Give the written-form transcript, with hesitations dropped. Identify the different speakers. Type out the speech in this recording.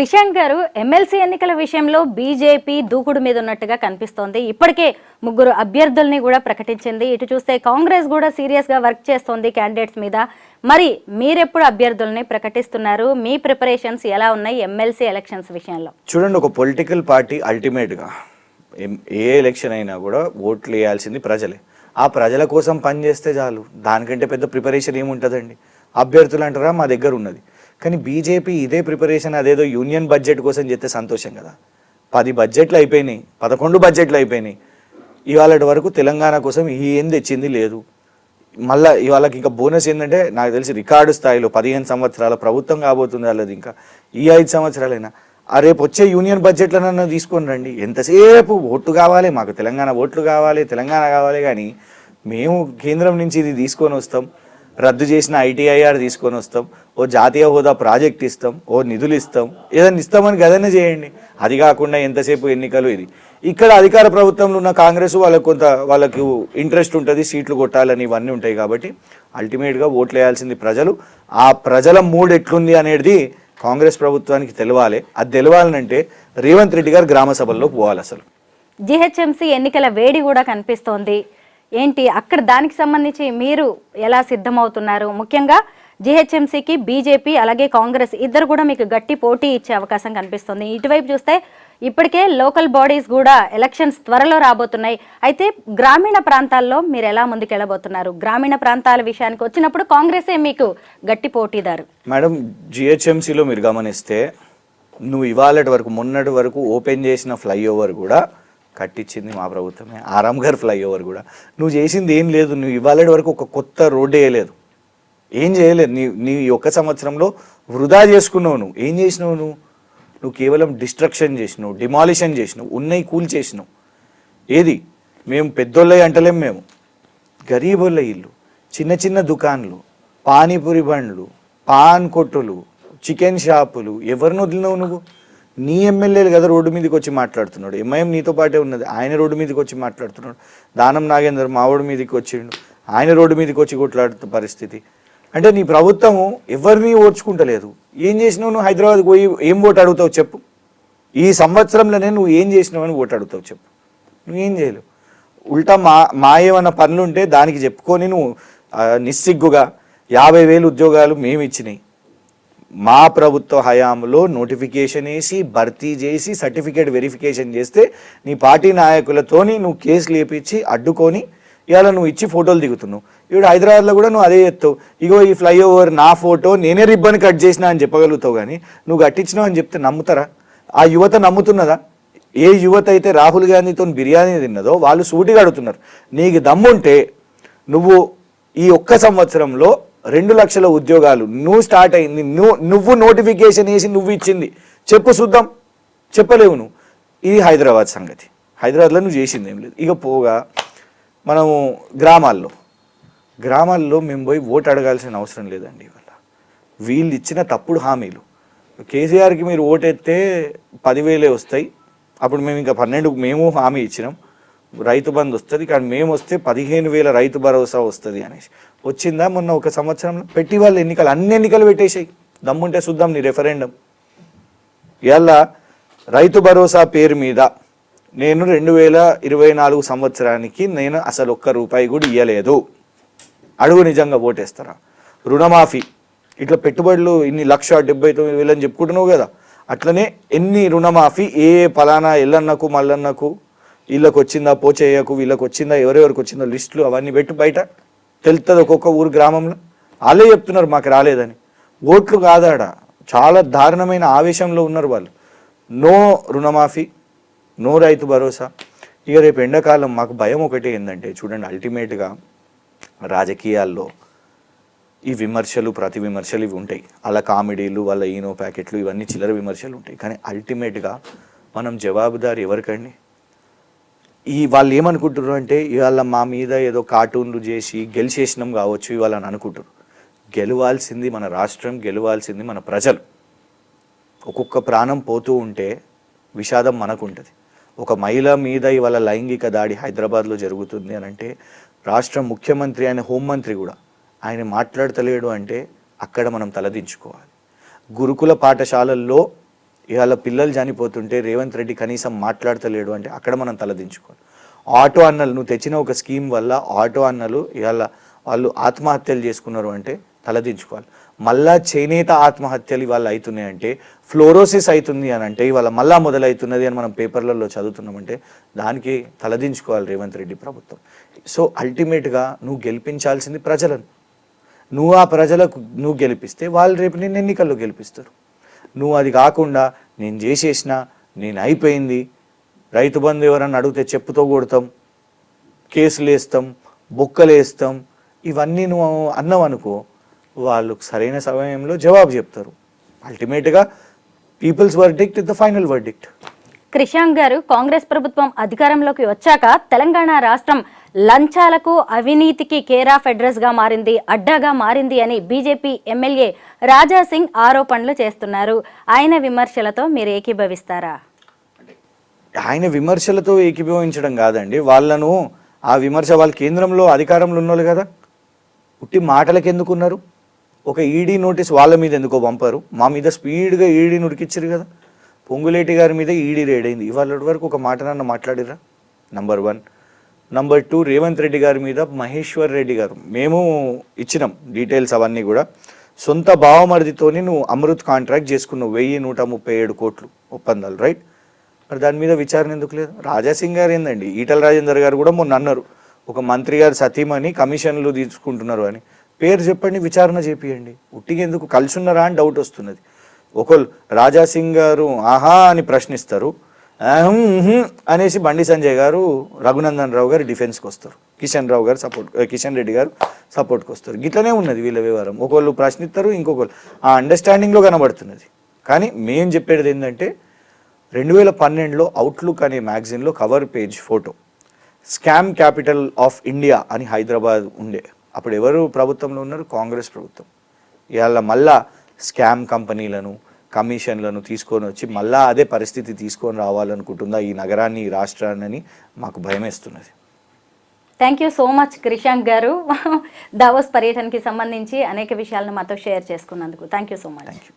Speaker 1: రిషాంక్ గారు, ఎమ్మెల్సీ ఎన్నికల విషయంలో బీజేపీ దూకుడు మీద ఉన్నట్టుగా కనిపిస్తోంది. ఇప్పటికే 3 అభ్యర్థుల్ని కూడా ప్రకటించింది. ఇటు చూస్తే కాంగ్రెస్ కూడా సీరియస్ గా వర్క్ చేస్తోంది క్యాండిడేట్స్ మీద. మరి మీరెప్పుడు అభ్యర్థుల్ని ప్రకటిస్తున్నారు? మీ ప్రిపరేషన్స్ ఎలా ఉన్నాయి ఎమ్మెల్సీ ఎలక్షన్స్ విషయంలో?
Speaker 2: చూడండి, ఒక పొలిటికల్ పార్టీ అల్టిమేట్ గా ఏ ఎలక్షన్ అయినా కూడా ఓట్లు వేయాల్సింది ప్రజలే. ఆ ప్రజల కోసం పనిచేస్తే చాలు. దానికంటే పెద్ద ప్రిపరేషన్ ఏముంటుందండి? అభ్యర్థులు అంటారా, మా దగ్గర ఉన్నది. కానీ బీజేపీ ఇదే ప్రిపరేషన్ అదేదో యూనియన్ బడ్జెట్ కోసం చేస్తే సంతోషం కదా. 10 బడ్జెట్లు అయిపోయినాయి, 11 బడ్జెట్లు అయిపోయినాయి. ఇవాళ వరకు తెలంగాణ కోసం ఏం తెచ్చింది లేదు. మళ్ళీ ఇవాళకి ఇంకా బోనస్ ఏంటంటే, నాకు తెలిసి రికార్డు స్థాయిలో 15 సంవత్సరాల ప్రభుత్వం కాబోతుంది వాళ్ళది. ఇంకా ఈ 5 సంవత్సరాలైనా రేపు వచ్చే యూనియన్ బడ్జెట్లనన్నా తీసుకొని రండి. ఎంతసేపు ఓట్లు కావాలి, మాకు తెలంగాణ ఓట్లు కావాలి, తెలంగాణ కావాలి. కానీ మేము కేంద్రం నుంచి ఇది తీసుకొని వస్తాం, రద్దు చేసిన ఐటీఐఆర్ తీసుకొని వస్తాం, ఓ జాతీయ హోదా ప్రాజెక్ట్ ఇస్తాం, ఓ నిధులు ఇస్తాం, ఏదైనా ఇస్తామని గదనే చేయండి. అది కాకుండా ఎంతసేపు ఎన్నికలు ఇది. ఇక్కడ అధికార ప్రభుత్వంలో ఉన్న కాంగ్రెస్ వాళ్ళకు ఇంట్రెస్ట్ ఉంటుంది, సీట్లు కొట్టాలని ఇవన్నీ ఉంటాయి. కాబట్టి అల్టిమేట్గా ఓట్లు వేయాల్సింది ప్రజలు. ఆ ప్రజల మూడ్ ఎట్లుంది అనేది కాంగ్రెస్ ప్రభుత్వానికి తెలవాలి. అది తెలవాలంటే రేవంత్ రెడ్డి గారు గ్రామ సభల్లో పోవాలి. అసలు
Speaker 1: జిహెచ్ఎంసీ ఎన్నికల వేడి కూడా కనిపిస్తోంది. ఏంటి అక్కడ దానికి సంబంధించి మీరు ఎలా సిద్ధమవుతున్నారు? ముఖ్యంగా జిహెచ్ఎంసీకి బీజేపీ అలాగే కాంగ్రెస్ ఇద్దరు కూడా మీకు గట్టి పోటీ ఇచ్చే అవకాశం కనిపిస్తుంది. ఇటువైపు చూస్తే ఇప్పటికే లోకల్ బాడీస్ కూడా ఎలక్షన్స్ త్వరలో రాబోతున్నాయి. అయితే గ్రామీణ ప్రాంతాల్లో మీరు ఎలా ముందుకెళ్ళబోతున్నారు? గ్రామీణ ప్రాంతాల విషయానికి వచ్చినప్పుడు కాంగ్రెసే మీకు గట్టి పోటీదారు.
Speaker 2: మేడం, జిహెచ్ఎంసీలో మీరు గమనిస్తే నువ్వు ఇవాళటి వరకు మొన్నటి వరకు ఓపెన్ చేసిన ఫ్లైఓవర్ కూడా కట్టించింది మా ప్రభుత్వమే. ఆరాంఘర్ ఫ్లైఓవర్ కూడా నువ్వు చేసింది ఏం లేదు. నువ్వు ఇవాళటి వరకు ఒక కొత్త రోడ్డు వేయలేదు, ఏం చేయలేదు. నీ ఒక్క సంవత్సరంలో వృధా చేసుకున్నావు. నువ్వు ఏం చేసినావు? నువ్వు కేవలం డిస్ట్రక్షన్ చేసినావు, డిమాలిషన్ చేసినావు, ఉన్నయి కూల్ చేసినావు. ఏది మేము పెద్దోళ్ళే అంటలేం, మేము గరీబోళ్ళ ఇల్లు, చిన్న చిన్న దుకాన్లు, పానీపూరి బండ్లు, పాన్ కొట్టులు, చికెన్ షాపులు ఎవరిని వదిలినావు నువ్వు? నీ ఎమ్మెల్యేలు కదా రోడ్డు మీదకి వచ్చి మాట్లాడుతున్నాడు. ఎంఐఎం నీతో పాటే ఉన్నది, ఆయన రోడ్డు మీదకి వచ్చి మాట్లాడుతున్నాడు. దానం నాగేందర్ మావోడి మీదకి వచ్చిండు, ఆయన రోడ్డు మీదకి వచ్చి కొట్లాడుతున్న పరిస్థితి. అంటే నీ ప్రభుత్వము ఎవరిని ఓర్చుకుంటలేదు. ఏం చేసినావు నువ్వు? హైదరాబాద్కి పోయి ఏం ఓటు అడుగుతావు చెప్పు? ఈ సంవత్సరంలోనే నువ్వు ఏం చేసినావు అని ఓటు అడుగుతావు చెప్పు? నువ్వేం చేయలేవు. ఉల్టా మా ఏమన్నా పనులుంటే దానికి చెప్పుకొని నువ్వు నిస్సిగ్గుగా 50,000 ఉద్యోగాలు మేము ఇచ్చినాయి మా ప్రభుత్వ హయాంలో నోటిఫికేషన్ వేసి భర్తీ చేసి సర్టిఫికేట్ వెరిఫికేషన్ చేస్తే నీ పార్టీ నాయకులతోని నువ్వు కేసులు వేపించి అడ్డుకొని ఇవాళ నువ్వు ఇచ్చి ఫోటోలు దిగుతున్నావు. ఇప్పుడు హైదరాబాద్లో కూడా నువ్వు అదే చెప్తావు. ఇగో ఈ ఫ్లైఓవర్ నా ఫోటో, నేనే రిబ్బన్ కట్ చేసినా అని చెప్పగలుగుతావు. కానీ నువ్వు కట్టించినావు అని చెప్తే నమ్ముతారా? ఆ యువత నమ్ముతున్నదా? ఏ యువత అయితే రాహుల్ గాంధీతో బిర్యానీ తిన్నదో వాళ్ళు సూటిగా అడుగుతున్నారు. నీకు దమ్ముంటే నువ్వు ఈ ఒక్క సంవత్సరంలో 2 లక్షల ఉద్యోగాలు నువ్వు స్టార్ట్ అయింది, నువ్వు నోటిఫికేషన్ వేసి నువ్వు ఇచ్చింది చెప్పు చూద్దాం. చెప్పలేవు నువ్వు. ఇది హైదరాబాద్ సంగతి. హైదరాబాద్లో నువ్వు చేసింది ఏం లేదు. ఇక పోగా మనము గ్రామాల్లో మేము పోయి ఓటు అడగాల్సిన అవసరం లేదండి. ఇవాళ వీళ్ళు ఇచ్చిన తప్పుడు హామీలు. కేసీఆర్కి మీరు ఓటెత్తే 10,000 వస్తాయి, అప్పుడు మేము ఇంకా 12 మేము హామీ ఇచ్చినాం, రైతు బంధు వస్తుంది. కానీ మేము వస్తే 15,000 రైతు భరోసా వస్తుంది అనేసి వచ్చిందా? మొన్న ఒక సంవత్సరంలో పెట్టి వాళ్ళు ఎన్నికలు అన్ని ఎన్నికలు పెట్టేసాయి. దమ్ముంటే చూద్దాం నీ రెఫరెండం. ఇవాళ రైతు భరోసా పేరు మీద నేను 2024 సంవత్సరానికి నేను అసలు ₹1 కూడా ఇవ్వలేదు. అడుగు, నిజంగా ఓటేస్తారా? రుణమాఫీ ఇట్లా పెట్టుబడులు ఇన్ని 1,79,000 అని చెప్పుకుంటున్నావు కదా, అట్లనే ఎన్ని రుణమాఫీ ఏ పలానా ఎల్లన్నకు మల్లన్నకు వీళ్ళకి వచ్చిందా, పోచేయకు వీళ్ళకి వచ్చిందా, ఎవరెవరికి వచ్చిందో లిస్టులు అవన్నీ పెట్టు, బయట తెలుస్తుంది. ఒక్కొక్క ఊరు గ్రామంలో వాళ్ళే చెప్తున్నారు మాకు రాలేదని. ఓట్లు కాదాడ, చాలా దారుణమైన ఆవేశంలో ఉన్నారు వాళ్ళు. నో రుణమాఫీ, నో రైతు భరోసా. ఇక రేపు ఎండాకాలం మాకు భయం ఒకటి ఏంటంటే, చూడండి అల్టిమేట్గా రాజకీయాల్లో ఈ విమర్శలు ప్రతి విమర్శలు ఇవి ఉంటాయి. అలా కామెడీలు, వాళ్ళ ఈనో ప్యాకెట్లు ఇవన్నీ చిల్లర విమర్శలు ఉంటాయి. కానీ అల్టిమేట్గా మనం జవాబుదారి ఎవరికండి? వాళ్ళు ఏమనుకుంటున్నారు అంటే, ఇవాళ మా మీద ఏదో కార్టూన్లు చేసి గెలిచేసినాం కావచ్చు ఇవాళ అని అనుకుంటారు. గెలవాల్సింది మన రాష్ట్రం, గెలవాల్సింది మన ప్రజలు. ఒక్కొక్క ప్రాణం పోతూ ఉంటే విషాదం మనకుంటుంది. ఒక మహిళ మీద ఇవాళ లైంగిక దాడి హైదరాబాద్లో జరుగుతుంది అని అంటే రాష్ట్ర ముఖ్యమంత్రి అయిన హోంమంత్రి కూడా ఆయన మాట్లాడతలేడు అంటే అక్కడ మనం తలదించుకోవాలి. గురుకుల పాఠశాలల్లో ఇవాళ పిల్లలు చనిపోతుంటే రేవంత్ రెడ్డి కనీసం మాట్లాడతలేడు అంటే అక్కడ మనం తలదించుకోవాలి. ఆటో అన్నలు నువ్వు తెచ్చిన ఒక స్కీమ్ వల్ల ఆటో అన్నలు ఇవాళ వాళ్ళు ఆత్మహత్యలు చేసుకున్నారు అంటే తలదించుకోవాలి. మళ్ళా చేనేత ఆత్మహత్యలు ఇవాళ అవుతున్నాయంటే, ఫ్లోరోసిస్ అవుతుంది అని అంటే ఇవాళ మళ్ళా మొదలవుతున్నది అని మనం పేపర్లలో చదువుతున్నామంటే దానికి తలదించుకోవాలి రేవంత్ రెడ్డి ప్రభుత్వం. సో అల్టిమేట్గా నువ్వు గెలిపించాల్సింది ప్రజలను. నువ్వు ఆ ప్రజలకు నువ్వు గెలిపిస్తే వాళ్ళు రేపు నేను ఎన్నికల్లో గెలిపిస్తారు. నువ్వు అది కాకుండా నేను చేసేసిన, నేను అయిపోయింది, రైతు బంధు ఎవరన్నా అడిగితే చెప్పుతో కొడతాం, కేసులు వేస్తాం, బొక్కలు వేస్తాం, ఇవన్నీ నువ్వు అన్నావు అనుకో, వాళ్ళు సరైన సమయంలో జవాబు చెప్తారు. అల్టిమేట్గా people's verdict is the final verdict.
Speaker 1: Krishank గారు, కాంగ్రెస్ ప్రభుత్వం అధికారంలోకి వచ్చాక తెలంగాణ రాష్ట్రం లంచాలకు అవినీతికి కేర్ ఆఫ్ అడ్రస్ గా మారింది, అడ్డాగా మారింది అని బీజేపీ ఎమ్మెల్యే రాజా సింగ్ ఆరోపణలు చేస్తున్నారు. ఆయన విమర్శలతో మీరు ఏకీభవిస్తారా?
Speaker 2: ఆయన విమర్శలతో ఏకీభవించడం కాదండి, వాళ్ళను ఆ విమర్శ వాళ్ళ కేంద్రంలో అధికారంలో ఉన్నోళ్ళు కదా, ఉట్టి మాటలకు ఎందుకు ఉన్నారు? ఒక ఈడీ నోటీస్ వాళ్ళ మీద ఎందుకో పంపారు, మా మీద స్పీడ్గా ఈడీ ఉరికిచ్చారు కదా. పొంగులేటి గారి మీద ఈడీ రేడ్ అయింది, ఇవాళ వరకు ఒక మాటనన్న మాట్లాడిరా? నంబర్ 1. నంబర్ 2, రేవంత్ రెడ్డి గారి మీద మహేశ్వర్ రెడ్డి గారు, మేము ఇచ్చినాం డీటెయిల్స్ అవన్నీ కూడా, సొంత బావమరిదితోని నువ్వు అమృత్ కాంట్రాక్ట్ చేసుకున్నావు 1137 కోట్లు ఒప్పందాలు, రైట్? మరి దాని మీద విచారణ ఎందుకు లేదు? రాజాసింగ్ గారు ఏందండి, ఈటల రాజేందర్ గారు కూడా మొన్న అన్నారు ఒక మంత్రి గారు సతీమణి కమిషన్లు తీసుకుంటున్నారు అని. పేరు చెప్పండి, విచారణ చేపియండి. ఉట్టిగా ఎందుకు కలిసి ఉన్నారా అని డౌట్ వస్తున్నది. ఒకళ్ళు రాజాసింగ్ గారు ఆహా అని ప్రశ్నిస్తారు, అనేసి బండి సంజయ్ గారు, రఘునందన్ రావు గారు డిఫెన్స్కి వస్తారు, కిషన్ రెడ్డి గారు సపోర్ట్కి వస్తారు. గిట్లనే ఉన్నది వీళ్ళ వ్యవహారం. ఒకళ్ళు ప్రశ్నిస్తారు, ఇంకొకళ్ళు ఆ అండర్స్టాండింగ్లో కనబడుతున్నది. కానీ మేము చెప్పేది ఏంటంటే 2012లో అవుట్లుక్ అనే మ్యాగజైన్లో cover page photo scam capital of India అని హైదరాబాద్ ఉండే. అప్పుడు ఎవరు ప్రభుత్వంలో ఉన్నారు? కాంగ్రెస్ ప్రభుత్వం. ఇవాళ మళ్ళా స్కామ్ కంపెనీలను, కమిషన్లను తీసుకొని వచ్చి మళ్ళా అదే పరిస్థితి తీసుకొని రావాలనుకుంటుందా ఈ నగరాన్ని, ఈ రాష్ట్రాన్ని? మాకు భయమేస్తున్నది.
Speaker 1: Thank you so much Krishank గారు. దావోస్ పర్యటనకి సంబంధించి అనేక విషయాలను మాతో షేర్ చేసుకున్నందుకు థ్యాంక్ యూ సో మచ్.